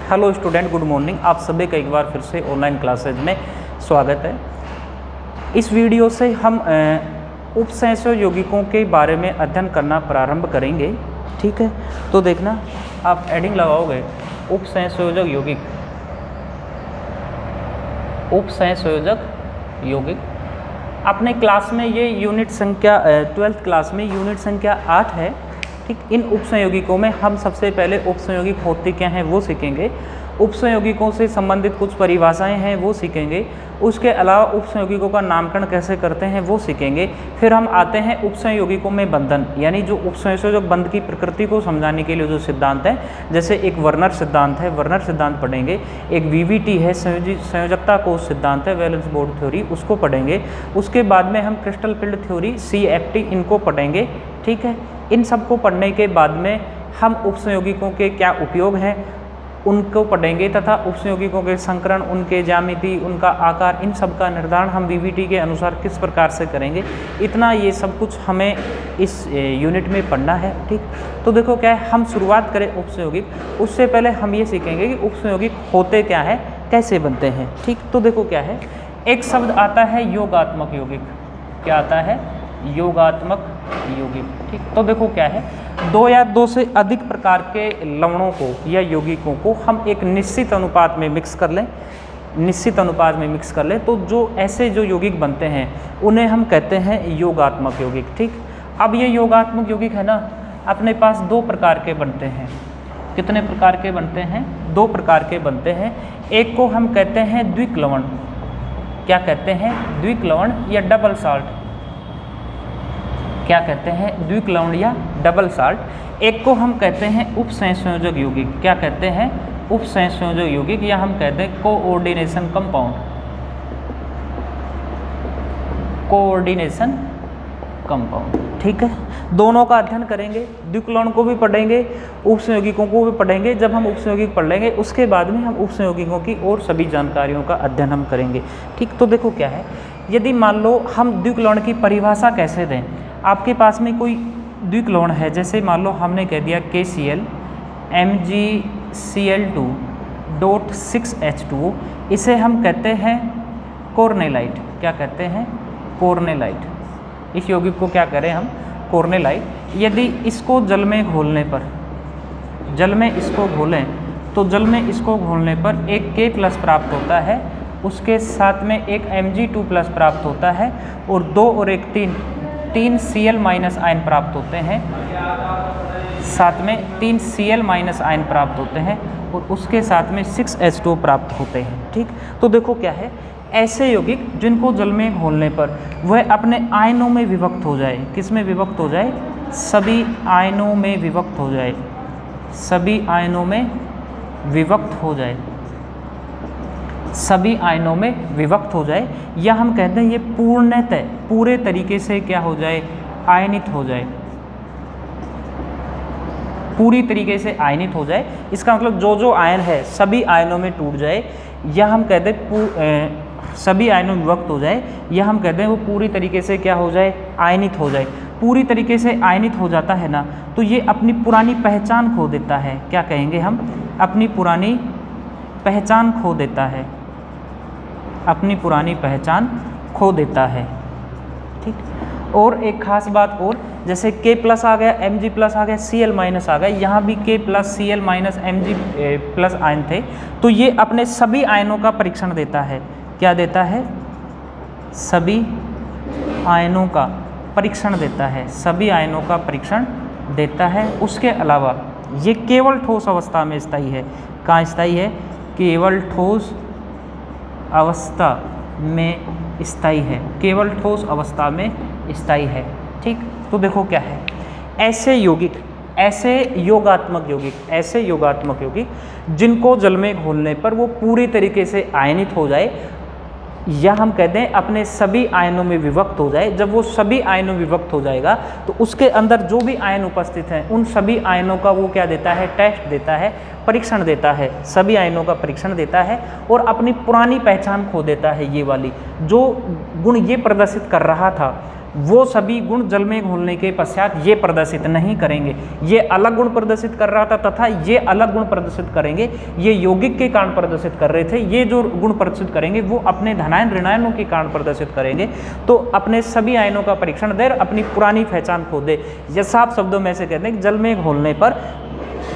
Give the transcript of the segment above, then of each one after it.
Hello student, good morning. आप सभी का एक बार फिर से ऑनलाइन क्लासेज में स्वागत है। इस वीडियो से हम उपसंयोग यौगिकों के बारे में अध्ययन करना प्रारंभ करेंगे। ठीक है, तो देखना आप एडिंग लगाओगे उपसंयोजक यौगिक, उपसंयोजक यौगिक। अपने क्लास में ये यूनिट संख्या 12th क्लास में यूनिट संख्या 8 है। ठीक, इन उपसंयोगिकों में हम सबसे पहले उपसंयोगिक होते क्या हैं वो सीखेंगे। उपसंयोगिकों से संबंधित कुछ परिभाषाएं हैं वो सीखेंगे। उसके अलावा उपसंयोगिकों का नामकरण कैसे करते हैं वो सीखेंगे। फिर हम आते हैं उपसंयोगिकों में बंधन, यानी जो उपसंयोजक बंध की प्रकृति को समझाने के लिए जो सिद्धांत है, जैसे एक वर्नर सिद्धांत है, वर्नर सिद्धांत पढ़ेंगे। एक वीवीटी है, संयोजकता कोष सिद्धांत है, वैलेंस बोर्ड थ्योरी, उसको पढ़ेंगे। उसके बाद में हम क्रिस्टल फील्ड थ्योरी, CFT, इनको पढ़ेंगे। ठीक है, इन सब को पढ़ने के बाद में हम उपसंयोगिकों के क्या उपयोग हैं उनको पढ़ेंगे, तथा उपसंयोगिकोों के संकरण, उनके ज्यामिति, उनका आकार, इन सब का निर्धारण हम VVT के अनुसार किस प्रकार से करेंगे। इतना ये सब कुछ हमें इस यूनिट में पढ़ना है। ठीक, तो देखो क्या है, हम शुरुआत करें उपसंयोगिक, उससे पहले हम ये सीखेंगे कि उपसंयोगिक होते क्या है, कैसे बनते हैं। ठीक, तो देखो क्या है, एक शब्द आता है योगात्मक यौगिक। क्या आता है? योगात्मक यौगिक। ठीक, तो देखो क्या है, दो या दो से अधिक प्रकार के लवणों को या यौगिकों को हम एक निश्चित अनुपात में मिक्स कर लें, निश्चित अनुपात में मिक्स कर लें, तो जो ऐसे जो यौगिक बनते हैं उन्हें हम कहते हैं योगात्मक यौगिक। ठीक, अब ये योगात्मक यौगिक है ना, अपने पास दो प्रकार के बनते हैं। कितने प्रकार के बनते हैं? दो प्रकार के बनते हैं। एक को हम कहते हैं द्विक लवण। क्या कहते हैं? द्विक लवण या डबल साल्ट। क्या कहते हैं? द्विक लवण या डबल साल्ट। एक को हम कहते हैं उपसंयोजक यौगिक। क्या कहते हैं? उपसंयोजक यौगिक, या हम कहते हैं कोऑर्डिनेशन कंपाउंड। Coordination compound. ठीक है, दोनों का अध्ययन करेंगे, द्विक लवण को भी पढ़ेंगे, उपसंयोगिकों को भी पढ़ेंगे। जब हम उपसंयोगिक पढ़ लेंगे उसके बाद में हम उपसंयोगिकों की और सभी जानकारियों का अध्ययन हम करेंगे। ठीक, तो देखो क्या है, यदि मान लो हम द्विक लवण की परिभाषा कैसे दें। आपके पास में कोई द्विक लवण है, जैसे मान लो हमने कह दिया KCl MgCl2.6H2O, इसे हम कहते हैं कोर्नेलाइट। क्या कहते हैं? कोर्नेलाइट। इस यौगिक को क्या करें हम? कोर्नेलाइट। यदि इसको जल में घोलने पर, जल में इसको घोलें तो जल में इसको घोलने पर एक K+ प्राप्त होता है, उसके साथ में एक Mg2+ प्राप्त होता है, और 2 और 1 तीन Cl- आयन प्राप्त होते हैं। साथ में 3 Cl- आयन प्राप्त होते हैं, और उसके साथ में 6H2O प्राप्त होते हैं। ठीक, तो देखो क्या है, ऐसे यौगिक जिनको जल में घोलने पर वह अपने आयनों में विभक्त हो जाए। किस में विभक्त हो जाए? सभी आयनों में विभक्त हो जाए। सभी आयनों में विभक्त हो जाए। सभी आयनों में विभक्त हो जाए, या हम कहते हैं ये पूर्णतः पूरे तरीके से क्या हो जाए? आयनित हो जाए। पूरी तरीके से आयनित हो जाए, इसका मतलब जो जो आयन है सभी आयनों में टूट जाए, या हम कहते हैं सभी आयनों में विभक्त हो जाए, या हम कहते हैं वो पूरी तरीके से क्या हो जाए? आयनित हो जाए। पूरी तरीके से आयनित हो जाता है ना, तो ये अपनी पुरानी पहचान खो देता है। क्या कहेंगे हम? अपनी पुरानी पहचान खो देता है। अपनी पुरानी पहचान खो देता है। ठीक, और एक खास बात और, जैसे K+ आ गया, Mg+ आ गया, Cl- आ गया, यहाँ भी K+, Cl- Mg+ आयन थे, तो ये अपने सभी आयनों का परीक्षण देता है। क्या देता है? सभी आयनों का परीक्षण देता है। सभी आयनों का परीक्षण देता है। उसके अलावा ये केवल ठोस अवस्था में स्थायी है। कहाँ स्थायी है? केवल ठोस अवस्था में स्थायी है। केवल ठोस अवस्था में स्थायी है। ठीक, तो देखो क्या है, ऐसे यौगिक, ऐसे योगात्मक यौगिक, ऐसे योगात्मक यौगिक जिनको जल में घोलने पर वो पूरी तरीके से आयनित हो जाए, या हम कहते हैं अपने सभी आयनों में विभक्त हो जाए। जब वो सभी आयनों में विभक्त हो जाएगा तो उसके अंदर जो भी आयन उपस्थित हैं उन सभी आयनों का वो क्या देता है? टेस्ट देता है, परीक्षण देता है। सभी आयनों का परीक्षण देता है और अपनी पुरानी पहचान खो देता है। ये वाली जो गुण ये प्रदर्शित कर रहा था, वो सभी गुण जल में घोलने के पश्चात ये प्रदर्शित नहीं करेंगे। ये अलग गुण प्रदर्शित कर रहा था तथा ये अलग गुण प्रदर्शित करेंगे। ये यौगिक के कारण प्रदर्शित कर रहे थे, ये जो गुण प्रदर्शित करेंगे वो अपने धनायन ऋणायनों के कारण प्रदर्शित करेंगे। तो अपने सभी आयनों का परीक्षण दे, अपनी पुरानी पहचान खो दे। ये साफ शब्दों में से कहते हैं कि जल में घोलने पर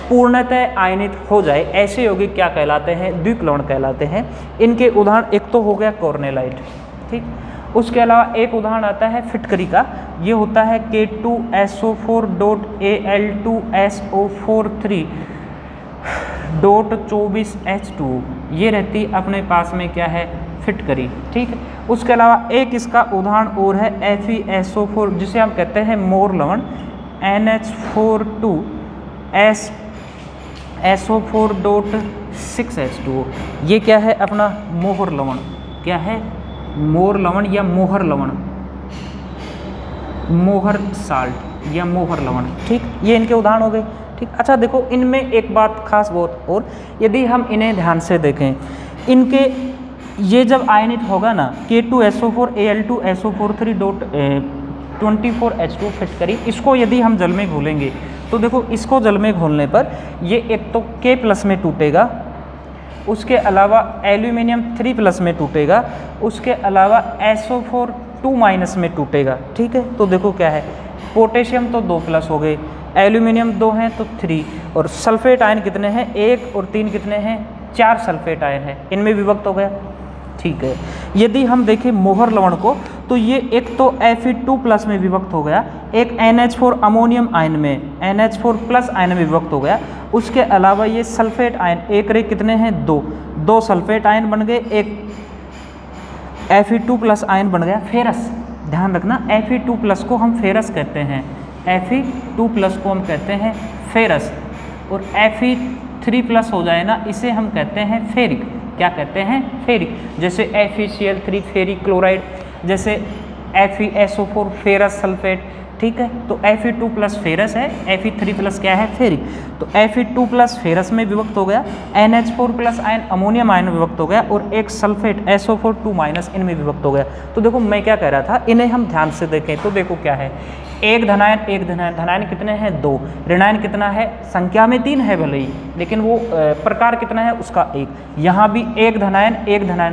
पूर्णतः आयनित हो जाए ऐसे यौगिक क्या कहलाते हैं? द्विप्लवण कहलाते हैं। इनके उदाहरण एक तो हो गया कॉर्नेलाइट, ठीक। उसके अलावा एक उदाहरण आता है फिटकरी का, ये होता है K2SO4.Al2SO4 3.24H2, ये रहती अपने पास में क्या है? फिटकरी, ठीक है। उसके अलावा एक इसका उदाहरण और है FeSO4, जिसे हम कहते हैं मोर लवण, NH4SO4.6H2, ये क्या है? अपना मोहर लवण। क्या है? मोर लवण या मोहर लवण, मोहर साल्ट या मोहर लवण, ठीक। ये इनके उदाहरण हो गए, ठीक। अच्छा देखो, इनमें एक बात खास बहुत और, यदि हम इन्हें ध्यान से देखें, इनके ये जब आयनित होगा ना K2SO4Al2SO4 3.24H2 फिटकरी, इसको यदि हम जल में घोलेंगे तो देखो, इसको जल में घोलने पर ये एक तो K+ में टूटेगा, उसके अलावा एल्यूमिनियम 3+ में टूटेगा, उसके अलावा SO4 2- में टूटेगा, ठीक है। तो देखो क्या है, पोटेशियम तो 2+ हो गए, एल्यूमिनियम 2 हैं तो 3, और सल्फेट आयन कितने हैं? 1 और 3 कितने हैं? 4 सल्फेट आयन है, इनमें विभक्त हो गया, ठीक है। यदि हम देखें मोहर लवण को तो ये एक तो Fe2+ में विभक्त हो गया, एक NH4 अमोनियम आयन में NH4+ आयन में विभक्त हो गया। उसके अलावा ये सल्फेट आयन एक रे कितने हैं? 2 सल्फेट आयन बन गए, एक Fe2+ आयन बन गया फेरस। ध्यान रखना, Fe2+ को हम फेरस कहते हैं, Fe2+ को हम कहते हैं फेरस, और Fe3+ हो जाए ना, इसे हम कहते हैं फेरिक। क्या कहते हैं? फेरिक। जैसे FeCl3 फेरिक क्लोराइड, जैसे FeSO4 फेरस सल्फेट, ठीक है। तो Fe2+ फेरस है, Fe3+ क्या है? फेरिक। तो Fe2+ फेरस में विभक्त हो गया, NH4+ आयन अमोनियम आयन में विभक्त हो गया, और एक सल्फेट SO4 2- इनमें विभक्त हो गया। तो देखो मैं क्या कह रहा था, इन्हें हम ध्यान से देखें तो देखो क्या है, एक धनायन, धनायन कितने हैं? 2, ऋणायन कितना है? संख्या में 3 है भले ही, लेकिन वो प्रकार कितना है? उसका 1। यहाँ भी एक धनायन,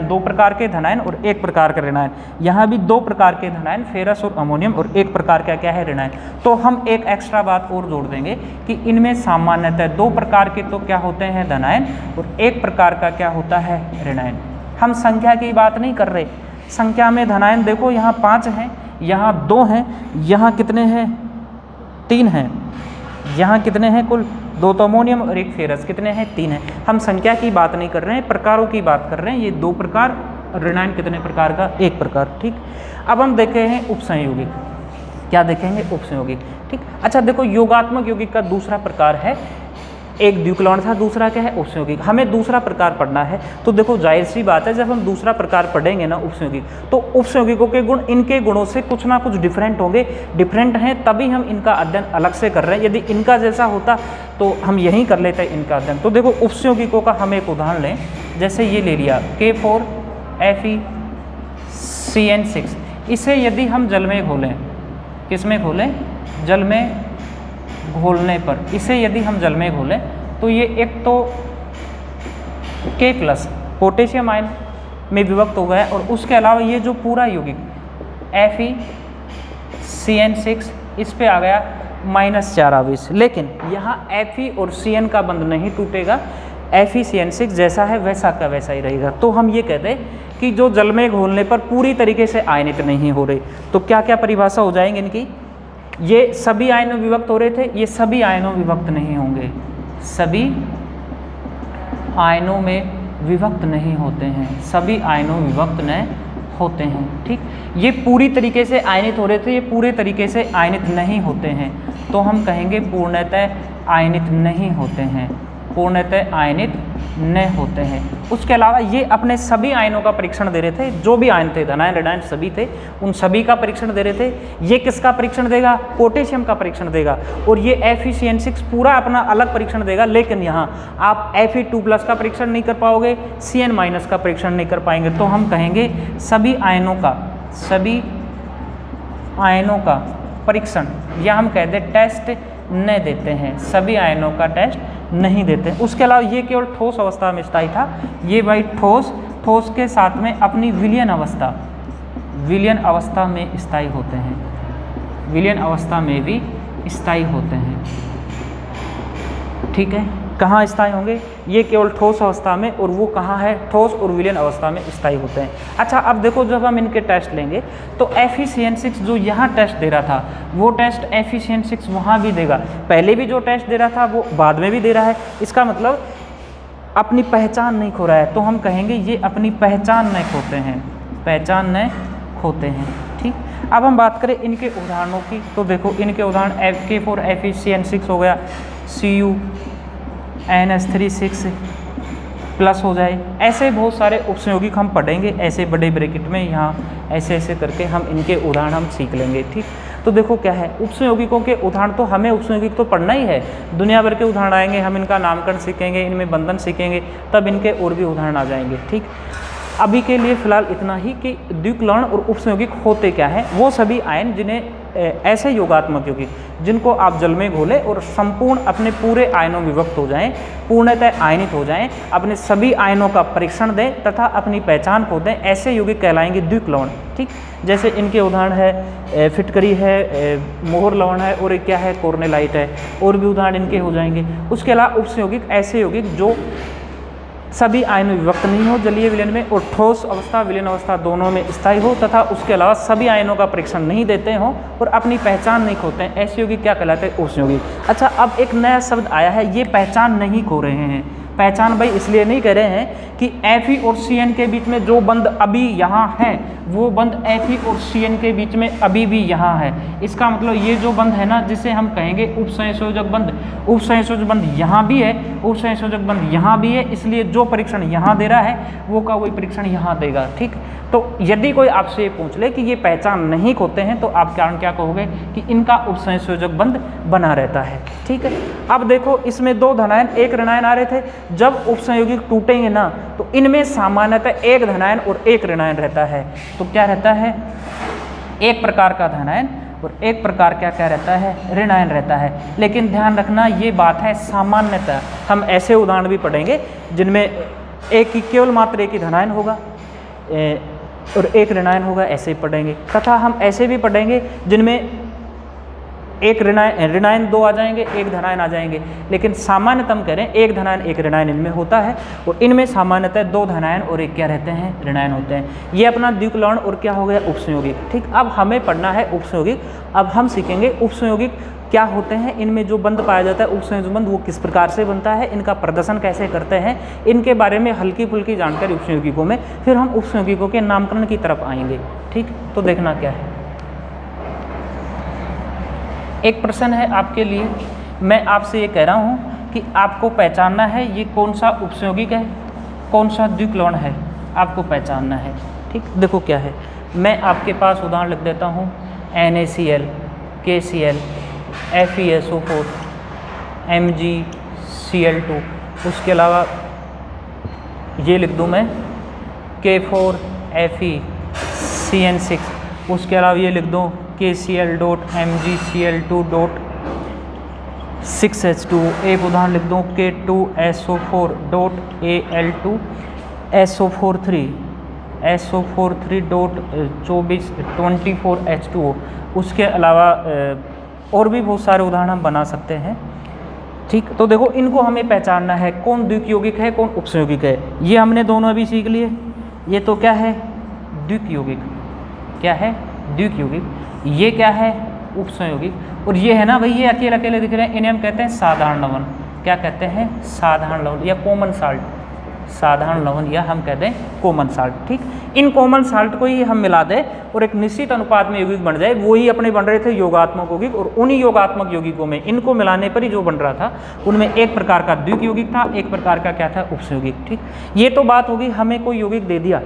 2 प्रकार के धनायन और 1 प्रकार का ऋणायन। यहाँ भी 2 प्रकार के धनायन, फेरस और अमोनियम, और 1 प्रकार का क्या है? ऋणायन। तो हम एक एक्स्ट्रा बात और जोड़ देंगे कि इनमें सामान्यतः 2 प्रकार के तो क्या होते हैं? धनायन, और 1 प्रकार का क्या होता है? ऋणायन। हम संख्या की बात नहीं कर रहे, संख्या में धनायन देखो यहाँ 5 हैं, यहाँ 2 हैं, यहाँ कितने हैं? 3 हैं, यहाँ कितने हैं? कुल 2 तो अमोनियम और 1 फेरस, कितने हैं? 3 हैं। हम संख्या की बात नहीं कर रहे हैं, प्रकारों की बात कर रहे हैं। ये 2 प्रकार, ऋणायन कितने प्रकार का? 1 प्रकार, ठीक। अब हम देखे हैं उपसंयोगिक, क्या देखेंगे? उपसंयोगिक, ठीक। अच्छा देखो, योगात्मक यौगिक का दूसरा प्रकार है, एक द्विप्लवण था, दूसरा क्या है? उपसंयोगिक। हमें दूसरा प्रकार पढ़ना है, तो देखो जाहिर सी बात है, जब हम दूसरा प्रकार पढ़ेंगे ना उपसंयोगिक, तो उपसंयोगिकों के गुण इनके गुणों से कुछ ना कुछ डिफरेंट होंगे, डिफरेंट हैं तभी हम इनका अध्ययन अलग से कर रहे हैं। यदि इनका जैसा होता तो हम यहीं कर लेते हैं इनका अध्ययन। तो देखो उपसंयोगिकों का हम एक उदाहरण लें, जैसे ये ले लिया K4FeCN6, इसे यदि हम जल में घोलें, किस में घोलें? जल में घोलने पर, इसे यदि हम जल में घोलें तो ये एक तो K+ पोटेशियम आयन में विभक्त हो गया है, और उसके अलावा ये जो पूरा यौगिक FeCN6 इस पे आ गया -4 आवेश। लेकिन यहाँ Fe और Cn का बंध नहीं टूटेगा, FeCN6 जैसा है वैसा का वैसा ही रहेगा। तो हम ये कहते हैं कि जो जल में घोलने पर पूरी तरीके से आयनित नहीं हो रहे। तो क्या क्या परिभाषा हो जाएंगे इनकी? ये सभी आयनों में विभक्त हो रहे थे, ये सभी आयनों में विभक्त नहीं होंगे, सभी आयनों में विभक्त नहीं होते हैं, सभी आयनों में विभक्त नहीं होते हैं, ठीक। ये पूरी तरीके से आयनित हो रहे थे, ये पूरे तरीके से आयनित नहीं होते हैं, तो हम कहेंगे पूर्णतः आयनित नहीं होते हैं, पूर्णतः आयनित न होते हैं। उसके अलावा ये अपने सभी आयनों का परीक्षण दे रहे थे, जो भी आयन थे, धनायन ऋणायन सभी थे, उन सभी का परीक्षण दे रहे थे। ये किसका परीक्षण देगा? पोटेशियम का परीक्षण देगा, और ये FeCN6 पूरा अपना अलग परीक्षण देगा। लेकिन यहाँ आप Fe2+ का परीक्षण नहीं कर पाओगे, Cn- का परीक्षण नहीं कर पाएंगे। तो हम कहेंगे सभी आयनों का, सभी आयनों का परीक्षण या हम कहते हैं टेस्ट नहीं देते हैं, सभी आयनों का टेस्ट नहीं देते। उसके अलावा ये केवल ठोस अवस्था में स्थायी था। ये भाई ठोस के साथ में अपनी विलयन अवस्था में स्थायी होते हैं, विलयन अवस्था में भी स्थायी होते हैं। ठीक है, कहाँ स्थायी होंगे? ये केवल ठोस अवस्था में, और वो कहाँ है? ठोस और विलयन अवस्था में स्थायी होते हैं। अच्छा, अब देखो जब हम इनके टेस्ट लेंगे तो Fe-CN6 जो यहाँ टेस्ट दे रहा था वो टेस्ट Fe-CN6 वहाँ भी देगा। पहले भी जो टेस्ट दे रहा था वो बाद में भी दे रहा है। इसका मतलब अपनी पहचान नहीं खो रहा है, तो हम कहेंगे ये अपनी पहचान नहीं खोते हैं, पहचान नहीं खोते हैं। ठीक, अब हम बात करें इनके उदाहरणों की, तो देखो इनके उदाहरण K4 Fe-CN6 हो गया, CuNH3 प्लस हो जाए। ऐसे बहुत सारे उपसंयोगिक हम पढ़ेंगे, ऐसे बड़े ब्रैकेट में यहाँ ऐसे करके हम इनके उदाहरण हम सीख लेंगे। ठीक, तो देखो क्या है उपसंयोगिकों के उदाहरण, तो हमें उपसंयोगिक तो पढ़ना ही है, दुनिया भर के उदाहरण आएंगे, हम इनका नामकरण सीखेंगे, इनमें बंधन सीखेंगे, तब इनके और भी उदाहरण आ जाएंगे। ठीक, अभी के लिए फ़िलहाल इतना ही कि द्विकलवण और उपसंयोगिक होते क्या हैं। वो सभी आयन जिन्हें ऐसे योगात्मक यौगिक जिनको आप जल में घोलें और संपूर्ण अपने पूरे आयनों में विभक्त हो जाएं, पूर्णतः आयनित हो जाएं, अपने सभी आयनों का परीक्षण दें तथा अपनी पहचान खो दें, ऐसे यौगिक कहलाएंगे द्विकलवण। ठीक, जैसे इनके उदाहरण है फिटकरी है, मोहर लवण है, और एक क्या है कोर्नेलाइट है, और भी उदाहरण इनके हो जाएंगे। उसके अलावा उपसंयोगिक ऐसे यौगिक जो सभी आयनों में विभक्त नहीं हो जलीय विलयन में, और ठोस अवस्था विलयन अवस्था दोनों में स्थायी हो, तथा उसके अलावा सभी आयनों का परीक्षण नहीं देते हों और अपनी पहचान नहीं खोते हैं, ऐसे यौगिक क्या कहलाते हैं? उपसंयोगिक। अच्छा, अब एक नया शब्द आया है, ये पहचान नहीं खो रहे हैं। पहचान भाई इसलिए नहीं कह रहे हैं कि Fe और Cn के बीच में जो बंध अभी यहाँ है वो बंध Fe और Cn के बीच में अभी भी यहाँ है। इसका मतलब ये जो बंध है ना, जिसे हम कहेंगे उपसंयोजक बंध, उपसंयोजक बंध यहाँ भी है, उपसंयोजक बंध यहाँ भी है, इसलिए जो परीक्षण यहाँ दे रहा है वो का वही परीक्षण यहाँ देगा। ठीक, तो यदि कोई आपसे ये पूछ ले कि ये पहचान नहीं खोते हैं, तो आप कारण क्या कहोगे? कि इनका उपसंयोजक बंध बना रहता है। ठीक है, अब देखो इसमें दो धनायन एक ऋणायन आ रहे थे, जब उपसंयोगिक टूटेंगे ना तो इनमें सामान्यतः एक धनायन और एक ऋणायन रहता है। तो क्या रहता है? एक प्रकार का धनायन और एक प्रकार क्या रहता है? ऋणायन रहता है। लेकिन ध्यान रखना ये बात है, सामान्यतः हम ऐसे उदाहरण भी पढ़ेंगे जिनमें एक ही केवल मात्र एक ही धनायन होगा और एक ऋणायन होगा, ऐसे ही पढ़ेंगे। तथा हम ऐसे भी पढ़ेंगे जिनमें एक ऋणायन दो आ जाएंगे, एक धनायन आ जाएंगे, लेकिन सामान्यतः हम कह रहे हैं एक धनायन एक ऋणायन इनमें होता है, और इनमें सामान्यतः दो धनायन और एक क्या रहते हैं? ऋणायन होते हैं। ये अपना द्विकलवण और क्या हो गया? उपसंयोगिक। ठीक, अब हमें पढ़ना है उपसंयोगिक। अब हम सीखेंगे उपसंयोगिक क्या होते हैं, इनमें जो बंध पाया जाता है उपसंयोजक बंध वो किस प्रकार से बनता है, इनका प्रदर्शन कैसे करते हैं, इनके बारे में हल्की फुल्की जानकारी उपसंयोगिकों में, फिर हम उपसंयोगिकों के नामकरण की तरफ आएंगे। ठीक, तो देखना क्या है। एक प्रश्न है आपके लिए, मैं आपसे ये कह रहा हूँ कि आपको पहचानना है ये कौन सा उपसंयोगिक है, कौन सा द्विकलवण है, आपको पहचानना है। ठीक, देखो क्या है, मैं आपके पास उदाहरण लिख देता हूँ, NaCl, KCl, FeSO4, MgCl2, उसके अलावा ये लिख दूँ मैं K4 FeCN6, उसके अलावा ये लिख दूँ KCl.MgCl2.6H2, एक उदाहरण लिख दूँ K2SO4.AL2SO43.24H2O। उसके अलावा और भी बहुत सारे उदाहरण हम बना सकते हैं। ठीक, तो देखो इनको हमें पहचानना है, कौन द्विक यौगिक है कौन उपसंयोगिक है। ये हमने दोनों अभी सीख लिए। ये तो क्या है? द्विक यौगिक। क्या है? द्विक यौगिक। ये क्या है? उपसंयोगिक। और ये है ना भाई, ये अकेले अकेले दिख रहे हैं, इन्हें हम कहते हैं साधारण लवण। क्या कहते हैं? साधारण लवण या कॉमन साल्ट। साधारण लवण या हम कहते हैं कॉमन साल्ट। ठीक, इन कॉमन साल्ट को ही हम मिला दें और एक निश्चित अनुपात में यौगिक बन जाए, वो ही अपने बन रहे थे योगात्मक यौगिक, और उन्हीं योगात्मक यौगिकों में इनको मिलाने पर ही जो बन रहा था उनमें एक प्रकार का द्विक यौगिक था, एक प्रकार का क्या था? उपसंयोगिक। ठीक, ये तो बात होगी, हमें कोई यौगिक दे दिया,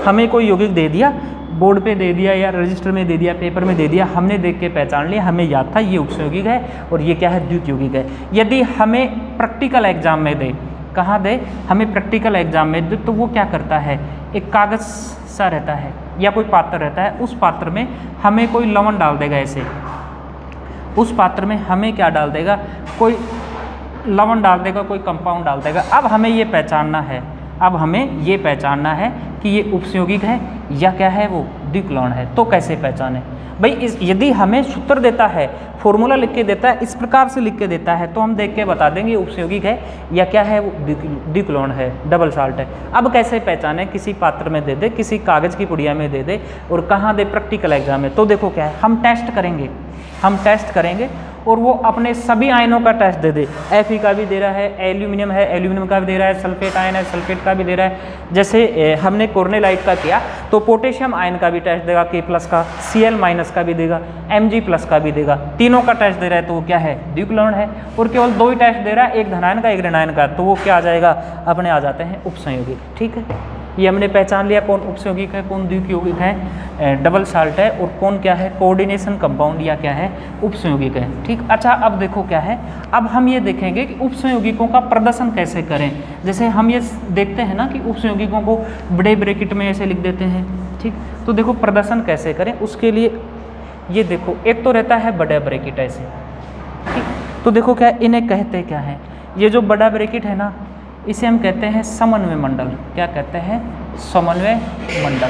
हमें कोई यौगिक दे दिया, बोर्ड पे दे दिया या रजिस्टर में दे दिया, पेपर में दे दिया, हमने देख के पहचान लिया, हमें याद था ये उपसंयोगिक है और ये क्या है? द्विक यौगिक है। यदि हमें प्रैक्टिकल एग्जाम में दे, कहाँ दे? हमें प्रैक्टिकल एग्जाम में दे, तो वो क्या करता है? एक कागज़ सा रहता है या कोई पात्र रहता है, उस पात्र में हमें कोई लवण डाल देगा ऐसे, उस पात्र में हमें क्या डाल देगा, कोई लवण डाल देगा, कोई कंपाउंड डाल देगा। अब हमें ये पहचानना है, अब हमें ये पहचानना है कि ये उपसंयोगिक है या क्या है, वो द्विक्लोण है। तो कैसे पहचाने भाई, यदि हमें सूत्र देता है, फॉर्मूला लिख के देता है, इस प्रकार से लिख के देता है, तो हम देख के बता देंगे उपसंयोगिक है या क्या है, वो द्विक्लोण है, डबल साल्ट है। अब कैसे पहचाने, किसी पात्र में दे दे, किसी कागज़ की पुड़िया में दे दे और कहाँ दे, प्रैक्टिकल एग्जाम में। तो देखो क्या है, हम टेस्ट करेंगे और वो अपने सभी आयनों का टेस्ट दे दे। Fe का भी दे रहा है, एल्यूमिनियम है, एल्यूमिनियम का भी दे रहा है, सल्फेट आयन है, सल्फेट का भी दे रहा है। जैसे हमने कोर्नेलाइट का किया तो पोटेशियम आयन का भी टेस्ट देगा, K+ का, Cl- का भी देगा, Mg+ का भी देगा। तीनों का टेस्ट दे रहा है तो वो क्या है, द्विक्लोण है। और केवल 2 ही टेस्ट दे रहा है, एक धनायन का, एक ऋणायन का, तो वो क्या आ जाएगा, अपने आ जाते हैं उपसंयोगिक। ठीक है, ये हमने पहचान लिया कौन उपसंयोगिक है, कौन द्वियौगिक है, डबल साल्ट है, और कौन क्या है, कोऑर्डिनेशन कंपाउंड या क्या है, उपसंयोगिक है। ठीक, अच्छा अब देखो क्या है, अब हम ये देखेंगे कि उपसंयोगिकों का प्रदर्शन कैसे करें। जैसे हम ये देखते हैं ना कि उपसंयोगिकों को बड़े ब्रैकेट में ऐसे लिख देते हैं। ठीक, तो देखो प्रदर्शन कैसे करें, उसके लिए ये देखो, एक तो रहता है बड़ा ब्रैकेट ऐसे। ठीक, तो देखो क्या है, इन्हें कहते क्या है, ये जो बड़ा ब्रैकेट है ना, इसे हम कहते हैं समन्वय मंडल। क्या कहते हैं, समन्वय मंडल,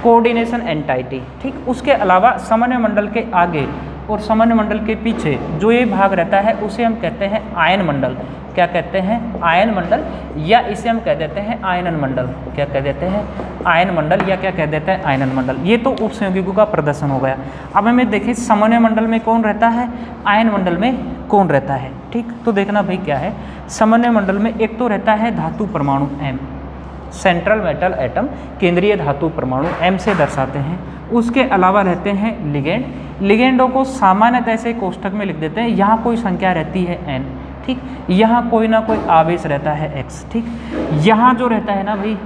कोऑर्डिनेशन एंटाइटी। ठीक, उसके अलावा समन्वय मंडल के आगे और समन्वय मंडल के पीछे जो ये भाग रहता है उसे हम कहते हैं आयन मंडल। क्या कहते हैं, आयन मंडल, या इसे हम कह देते हैं आयनन मंडल। क्या कह देते हैं, आयन मंडल, या क्या कह देते हैं, आयनन मंडल। ये तो उपसंयोगिकों का प्रदर्शन हो गया। अब हमें देखें समन्वय मंडल में कौन रहता है, आयन मंडल में कौन रहता है। ठीक, तो देखना भाई क्या है, समन्वय मंडल में एक तो रहता है धातु परमाणु M, सेंट्रल मेटल एटम, केंद्रीय धातु परमाणु M से दर्शाते हैं। उसके अलावा रहते हैं लिगेंड। लिगेंडों को सामान्यतः ऐसे कोष्ठक में लिख देते हैं, यहाँ कोई संख्या रहती है N। ठीक, यहाँ कोई ना कोई आवेश रहता है X। ठीक, यहाँ जो रहता है ना भाई,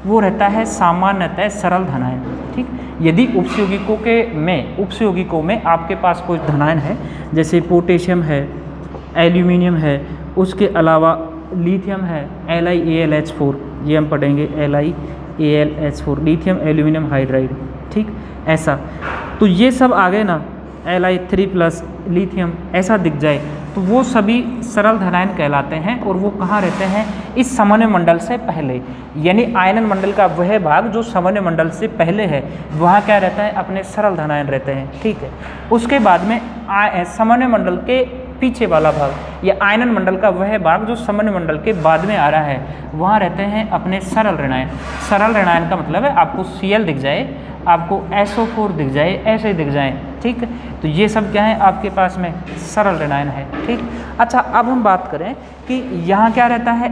वो रहता है सामान्यतः सरल धनायन। ठीक, यदि उपसंयोगिकों में आपके पास कोई धनायन है, जैसे पोटेशियम है, एल्यूमिनियम है, उसके अलावा लिथियम है, LiAlH4, ये हम पढ़ेंगे LiAlH4, लिथियम एल्यूमिनियम हाइड्राइड। ठीक, ऐसा तो ये सब आ गए ना, Li3+ लिथियम, ऐसा दिख जाए तो वो सभी सरल धनायन कहलाते हैं। और वो कहाँ रहते हैं, इस समन्वय मंडल से पहले, यानी आयनन मंडल का वह भाग जो समन्वय मंडल से पहले है, वहाँ क्या रहता है, अपने सरल धनायन रहते हैं। ठीक है, उसके बाद में समन्वय मंडल के पीछे वाला भाग या आयनन मंडल का वह भाग जो समन्वय मंडल के बाद में आ रहा है, वहाँ रहते हैं अपने सरल ऋणायन। सरल ऋणायन का मतलब है आपको Cl दिख जाए, आपको SO4 दिख जाए, ऐसे दिख जाए। ठीक, तो ये सब क्या है, आपके पास में सरल ऋणायन है। ठीक, अच्छा अब हम बात करें कि यहाँ क्या रहता है,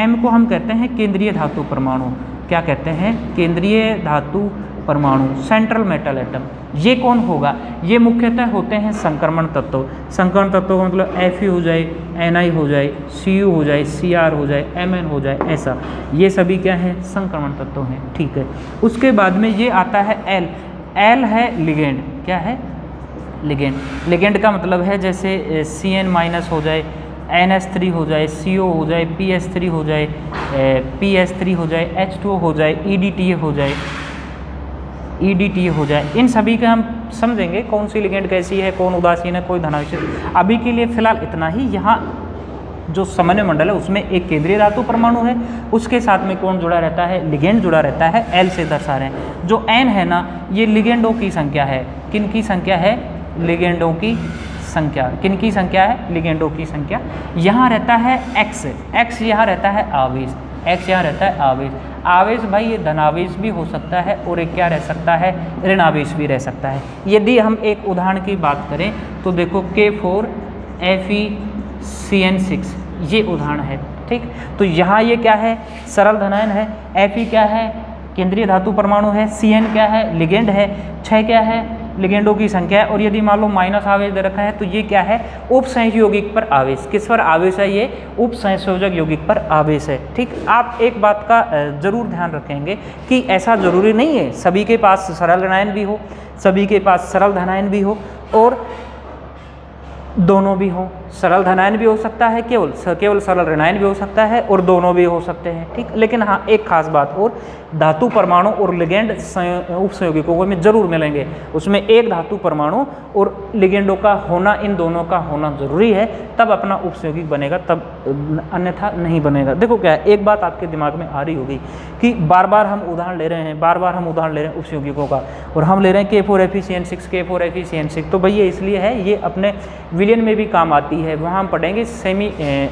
M को हम कहते हैं केंद्रीय धातु परमाणु। क्या कहते हैं, केंद्रीय धातु परमाणु, सेंट्रल मेटल एटम। ये कौन होगा, ये मुख्यतः होते हैं संक्रमण तत्व। संक्रमण तत्व का मतलब Fe हो जाए, Ni हो जाए, Cu हो जाए, Cr हो जाए, Mn हो जाए, ऐसा ये सभी क्या है, संक्रमण तत्व हैं। ठीक है, उसके बाद में ये आता है L है लिगेंड। क्या है, लिगेंड। लिगेंड का मतलब है जैसे Cn- हो जाए, NH3 हो जाए, CO हो जाए, PS3 हो जाए, PS3 हो जाए, H2O हो जाए, EDTA हो जाए, EDTA हो जाए। इन सभी का हम समझेंगे कौन सी लिगेंड कैसी है, कौन उदासीन है, कोई धनावेशित। अभी के लिए फिलहाल इतना ही। यहाँ जो समन्वय मंडल है उसमें एक केंद्रीय धातु परमाणु है, उसके साथ में कौन जुड़ा रहता है, लिगेंड जुड़ा रहता है, L से दर्शा रहे हैं। जो N है ना, ये लिगेंडों की संख्या है। किन की संख्या है, लिगेंडों की संख्या। किन की संख्या है, लिगेंडों की संख्या। यहाँ रहता है X यहाँ रहता है आवेश, X यहाँ रहता है आवेश। आवेश भाई ये धनावेश भी हो सकता है और एक क्या रह सकता है, ऋणावेश भी रह सकता है। यदि हम एक उदाहरण की बात करें तो देखो K4FeCN6, ये उदाहरण है। ठीक, तो यहाँ ये क्या है, सरल धनायन है, Fe क्या है, केंद्रीय धातु परमाणु है, Cn क्या है, लिगेंड है, 6 क्या है, लिगेंडों की संख्या है। और यदि मान लो माइनस आवेश दे रखा है तो ये क्या है, उपसंयोजक यौगिक पर आवेश। किस पर आवेश है, ये उपसंयोजक यौगिक पर आवेश है। ठीक, आप एक बात का जरूर ध्यान रखेंगे कि ऐसा जरूरी नहीं है सभी के पास सरल ऋणायन भी हो, सभी के पास सरल धनायन भी हो और दोनों भी हो। सरल धनायन भी हो सकता है, केवल सरल ऋणायन भी हो सकता है, और दोनों भी हो सकते हैं, ठीक। लेकिन हाँ, एक खास बात और, धातु परमाणु और लिगेंड उपसंयोगिकों में जरूर मिलेंगे, उसमें एक धातु परमाणु और लिगेंडों का होना, इन दोनों का होना जरूरी है, तब अपना उपसंयोगिक बनेगा, तब अन्यथा नहीं बनेगा। देखो क्या है, एक बात आपके दिमाग में आ रही होगी कि बार बार हम उदाहरण ले रहे हैं उपसंयोगिकों का, और हम ले रहे हैं K4FeCN6, K4FeCN6, तो भैया इसलिए है, ये अपने विलयन में भी काम आती है, वहाँ हम पढ़ेंगे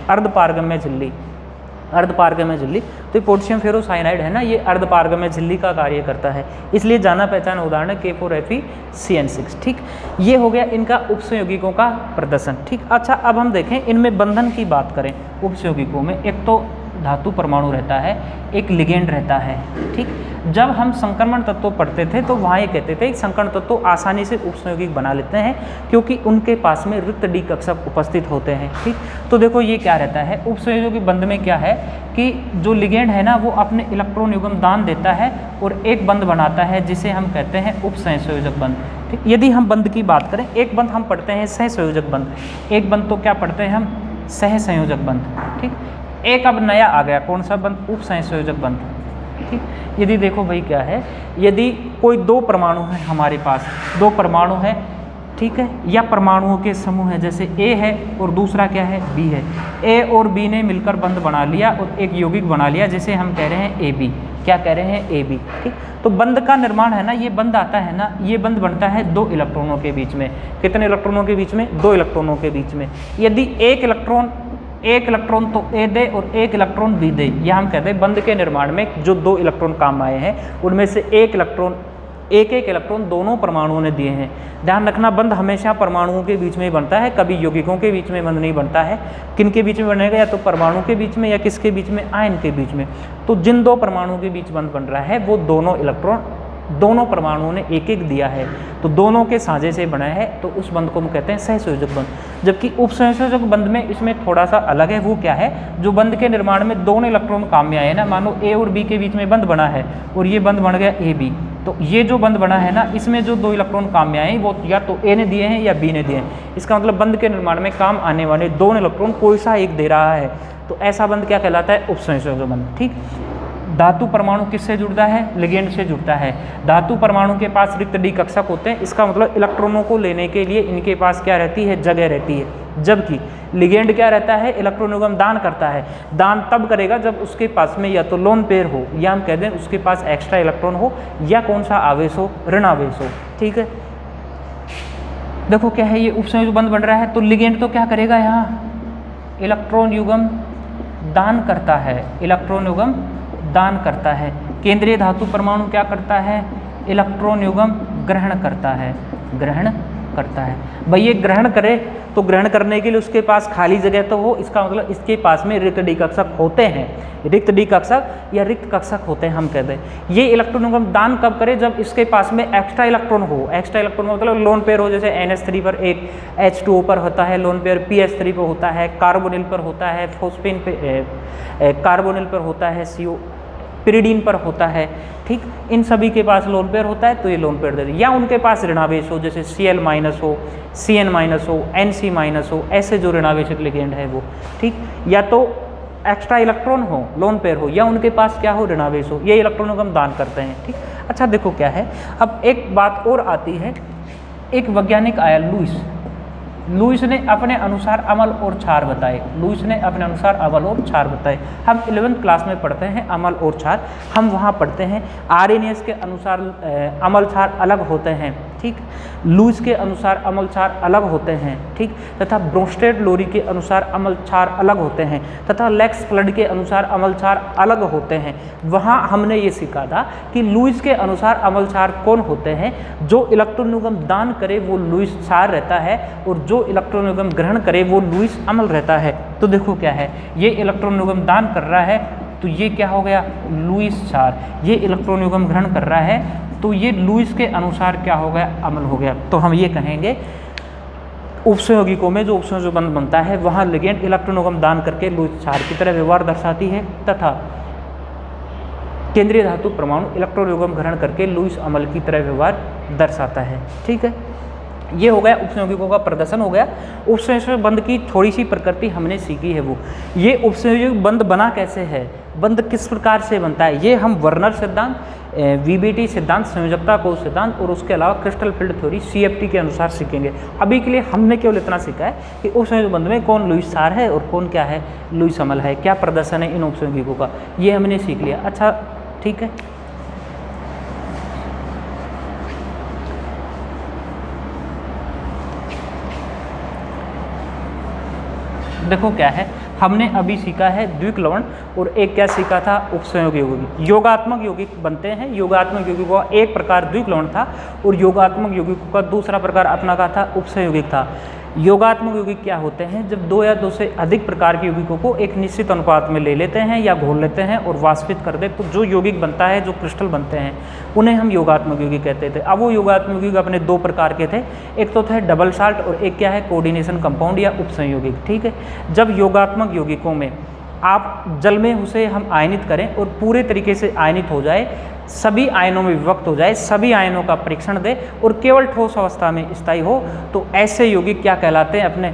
अर्धपारगम्य झिल्ली, अर्धपारगम्य झिल्ली। तो पोटेशियम फेरोसाइनाइड है ना, ये अर्धपारगम्य झिल्ली का कार्य करता है, इसलिए जाना पहचाना उदाहरण है K4FeCN6, ठीक। ये हो गया इनका उपसंयोगिकों का प्रदर्शन, ठीक। अच्छा, अब हम देखें इनमें बंधन की बात करें उपसंयोगिकों में, एक तो धातु परमाणु रहता है, एक लिगेंड रहता है, ठीक। जब हम संक्रमण तत्व पढ़ते थे तो वहाँ ये कहते थे संकरण तत्व आसानी से उपसंयोगिक बना लेते हैं क्योंकि उनके पास में रिक्त डी कक्षक उपस्थित होते हैं, ठीक। तो देखो ये क्या रहता है, उपसंयोगी बंध में क्या है कि जो लिगेंड है ना वो अपने इलेक्ट्रॉन युग्म दान देता है और एक बंध बनाता है जिसे हम कहते हैं उपसंयोजक बंध, ठीक। यदि हम बंध की बात करें, एक बंध हम पढ़ते हैं सहसंयोजक बंध, एक बंध तो क्या पढ़ते हैं हम, सहसंयोजक बंध, ठीक। एक अब नया आ गया, कौन सा बंध, उपसंयोजक बंध, ठीक। यदि देखो भाई क्या है, यदि कोई दो परमाणु है हमारे पास, दो परमाणु है, ठीक है, या परमाणुओं के समूह है, जैसे ए है और दूसरा क्या है, बी है, ए और बी ने मिलकर बंध बना लिया और एक यौगिक बना लिया जिसे हम कह रहे हैं ए बी, क्या कह रहे हैं, ए बी, ठीक। तो बंध का निर्माण है ना, ये बंध आता है ना, ये बंध बनता है दो इलेक्ट्रॉनों के बीच में, कितने इलेक्ट्रॉनों के बीच में, दो इलेक्ट्रॉनों के बीच में। यदि एक इलेक्ट्रॉन तो ए दे और एक इलेक्ट्रॉन बी दे, यह हम कहते हैं बंध के निर्माण में जो दो इलेक्ट्रॉन काम आए हैं उनमें से एक इलेक्ट्रॉन दोनों परमाणुओं ने दिए हैं। ध्यान रखना, बंध हमेशा परमाणुओं के बीच में ही बनता है, कभी यौगिकों के बीच में बंध नहीं बनता है। किन के बीच में बनेगा, या तो परमाणु के बीच में या किसके बीच में, आयन के बीच में। तो जिन दो परमाणुओं के बीच बंध बन रहा है वो दोनों इलेक्ट्रॉन दोनों परमाणुओं ने एक एक दिया है, तो दोनों के साझे से बना है, तो उस बंध को हम कहते हैं सहसंयोजक बंध। जबकि उपसंयोजक बंध में इसमें थोड़ा सा अलग है, वो क्या है, जो बंध के निर्माण में दोनों इलेक्ट्रॉन काम में आए ना, मानो ए और बी के बीच में बंध बना है और ये बंध बन गया ए बी, तो ये जो बंध बना है ना, इसमें जो दो इलेक्ट्रॉन काम में आए वो या तो ए ने दिए हैं या बी ने दिए हैं। इसका मतलब बंध के निर्माण में काम आने वाले दोनों इलेक्ट्रॉन कोई सा एक दे रहा है, तो ऐसा बंध क्या कहलाता है, उपसंयोजक बंध, ठीक। धातु परमाणु किससे जुड़ता है, लिगेंड से जुड़ता है। धातु परमाणु के पास रिक्त डी कक्षक होते हैं, इसका मतलब इलेक्ट्रॉनों को लेने के लिए इनके पास क्या रहती है, जगह रहती है। जबकि लिगेंड क्या रहता है, इलेक्ट्रॉन युग्म दान करता है। दान तब करेगा जब उसके पास में या तो लोन पेयर हो, या हम कह दें उसके पास एक्स्ट्रा इलेक्ट्रॉन हो, या कौन सा आवेश हो, ऋण आवेश हो, ठीक है। देखो क्या है, ये उपसंयोजक बंध बन रहा है, तो लिगेंड तो क्या करेगा, यहाँ इलेक्ट्रॉन युग्म दान करता है, इलेक्ट्रॉन युग्म दान करता है। केंद्रीय धातु परमाणु क्या करता है, इलेक्ट्रॉन युग्म ग्रहण करता है, ग्रहण करता है। भाई ये ग्रहण करे तो ग्रहण करने के लिए उसके पास खाली जगह तो हो, इसका मतलब इसके पास में रिक्त डी कक्षक होते हैं, रिक्त डी कक्षक या रिक्त कक्षक होते हैं, हम कहते हैं। ये इलेक्ट्रॉन युग्म दान कब करे, जब इसके पास में एक्स्ट्रा इलेक्ट्रॉन हो। एक्स्ट्रा इलेक्ट्रॉन मतलब लोन पेयर हो, जैसे NH3 पर एक H2O पर होता है लोन पेयर, PH3 पर होता है, कार्बोनिल पर होता है, फोस्फेन पे कार्बोनिल पर होता है, CO पिरिडीन पर होता है, ठीक। इन सभी के पास लोन पेयर होता है तो ये लोन पेयर दे दे, या उनके पास ऋणावेश हो, जैसे Cl- हो, Cn- हो, Nc- हो, ऐसे जो ऋणावेशित लिगेंड है वो, ठीक। या तो एक्स्ट्रा इलेक्ट्रॉन हो, लोन पेयर हो, या उनके पास क्या हो, ऋणावेश हो, ये इलेक्ट्रॉनों को हम दान करते हैं, ठीक। अच्छा देखो क्या है, अब एक बात और आती है, एक वैज्ञानिक आया लुईस ने अपने अनुसार अमल और क्षार बताए, लुईस ने अपने अनुसार अमल और क्षार बताए। हम 11th क्लास में पढ़ते हैं अमल और क्षार, हम वहाँ पढ़ते हैं आर्रेनियस के अनुसार अमल क्षार अलग होते हैं, ठीक। लुईस के अनुसार अमल क्षार अलग होते हैं, ठीक। तथा ब्रोस्टेड लोरी के अनुसार अमल क्षार अलग होते हैं, तथा लेक्स फ्लड के अनुसार अमल क्षार अलग होते हैं। वहाँ हमने ये सीखा था कि लुईस के अनुसार अमल क्षार कौन होते हैं, जो इलेक्ट्रॉन युग्म दान करे वो लुईस क्षार रहता है, और जो इलेक्ट्रॉन युग्म ग्रहण करे वो लुईस अमल रहता है। तो देखो क्या है, ये इलेक्ट्रॉन युग्म दान कर रहा है तो ये क्या हो गया, लुईस क्षार। ये इलेक्ट्रॉन युग्म ग्रहण कर रहा है तो ये लुईस के अनुसार क्या हो गया, अमल हो गया। तो हम ये कहेंगे उपसंयोगिकों में जो उपसंयोजक बंध बनता है वहाँ लिगेंड इलेक्ट्रॉन युग्म दान करके लुईस क्षार की तरह व्यवहार दर्शाती है, तथा केंद्रीय धातु परमाणु इलेक्ट्रॉन युग्म ग्रहण करके लुईस अमल की तरह व्यवहार दर्शाता है, ठीक है। ये हो गया उपसंयोगिकों का प्रदर्शन हो गया। उपसंयोजक बंध की थोड़ी सी प्रकृति हमने सीखी है वो। ये उपसंयोजक बंध बना कैसे है, बंध किस प्रकार से बनता है, ये हम वर्नर सिद्धांत, वीबीटी सिद्धांत, संयोजकता कोश सिद्धांत और उसके अलावा क्रिस्टल फील्ड थ्योरी सीएफटी के अनुसार सीखेंगे। अभी के लिए हमने केवल इतना सीखा है कि उपसंयोजक बंध में कौन लुईस सार है और कौन क्या है लुईस अमल है, क्या प्रदर्शन है इन उपसंयोगिकों का, ये हमने सीख लिया। अच्छा ठीक है, देखो क्या है, हमने अभी सीखा है द्विक लवण और एक क्या सीखा था, उपसंयोगी यौगिक। योगात्मक यौगिक बनते हैं। योगात्मक यौगिकों का एक प्रकार द्विक लवण था और योगात्मक यौगिकों का दूसरा प्रकार अपना का था उपसंयोगिक था। योगात्मक यौगिक क्या होते हैं, जब दो या दो से अधिक प्रकार के यौगिकों को एक निश्चित अनुपात में ले लेते हैं या घोल लेते हैं और वाष्पित कर दे तो जो यौगिक बनता है, जो क्रिस्टल बनते हैं, उन्हें हम योगात्मक यौगिक कहते थे। अब वो योगात्मक यौगिक अपने दो प्रकार के थे, एक तो थे डबल साल्ट और एक क्या है कोऑर्डिनेशन कंपाउंड या उपसंयोगिक। ठीक है, जब योगात्मक यौगिकों में आप जल में उसे हम आयनित करें और पूरे तरीके से आयनित हो जाए, सभी आयनों में विभक्त हो जाए, सभी आयनों का परीक्षण दे और केवल ठोस अवस्था में स्थायी हो, तो ऐसे यौगिक क्या कहलाते हैं, अपने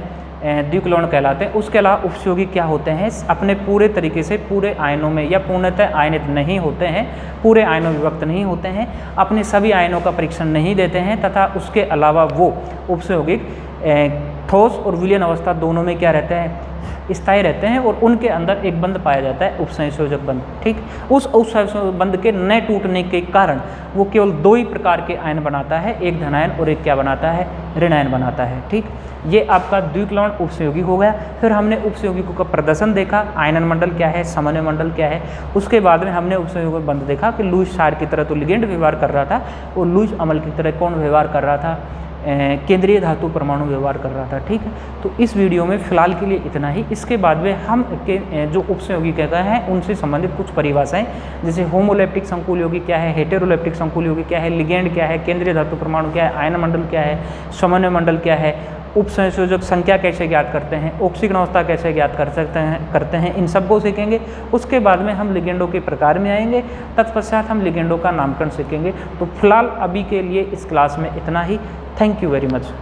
द्विक लवण कहलाते हैं। उसके अलावा उपसंयोगिक क्या होते हैं, अपने पूरे तरीके से पूरे आयनों में या पूर्णतः आयनित नहीं होते हैं, पूरे आयनों में विभक्त नहीं होते हैं, अपने सभी आयनों का परीक्षण नहीं देते हैं, तथा उसके अलावा वो उपसंयोगिक ठोस और विलयन अवस्था दोनों में क्या रहते हैं, स्थायी रहते हैं और उनके अंदर एक बंध पाया जाता है उपसंयोजक बंध। ठीक, उस उपसंयोजक बंध के न टूटने के कारण वो केवल दो ही प्रकार के आयन बनाता है, एक धनायन और एक क्या बनाता है, ऋणायन बनाता है। ठीक, ये आपका द्विक लवण उपसंयोगी हो गया। फिर हमने उपसंयोगिकों का प्रदर्शन देखा, आयनन मंडल क्या है, समन्वय मंडल क्या है। उसके बाद में हमने उपसंयोजक बंध देखा कि लुईस सार की तरह तो लिगेंड व्यवहार कर रहा था और लुईस अमल की तरह कौन व्यवहार कर रहा था, केंद्रीय धातु परमाणु व्यवहार कर रहा था। ठीक है, तो इस वीडियो में फिलहाल के लिए इतना ही। इसके बाद में हम जो उपसंयोगी कहते हैं उनसे संबंधित कुछ परिभाषाएं, जैसे होमोलैप्टिक संकुल यौगिक क्या है, हेटेरोलैप्टिक संकुल यौगिक क्या है, लिगेंड क्या है, केंद्रीय धातु परमाणु क्या है, आयन मंडल क्या है, समन्वय मंडल क्या है, उपसंयोजक संख्या कैसे ज्ञात करते हैं, ऑक्सीकरण अवस्था कैसे ज्ञात करते हैं, इन सबको सीखेंगे। उसके बाद में हम लिगेंडों के प्रकार में आएंगे, तत्पश्चात हम लिगेंडों का नामकरण सीखेंगे। तो फिलहाल अभी के लिए इस क्लास में इतना ही। Thank you very much.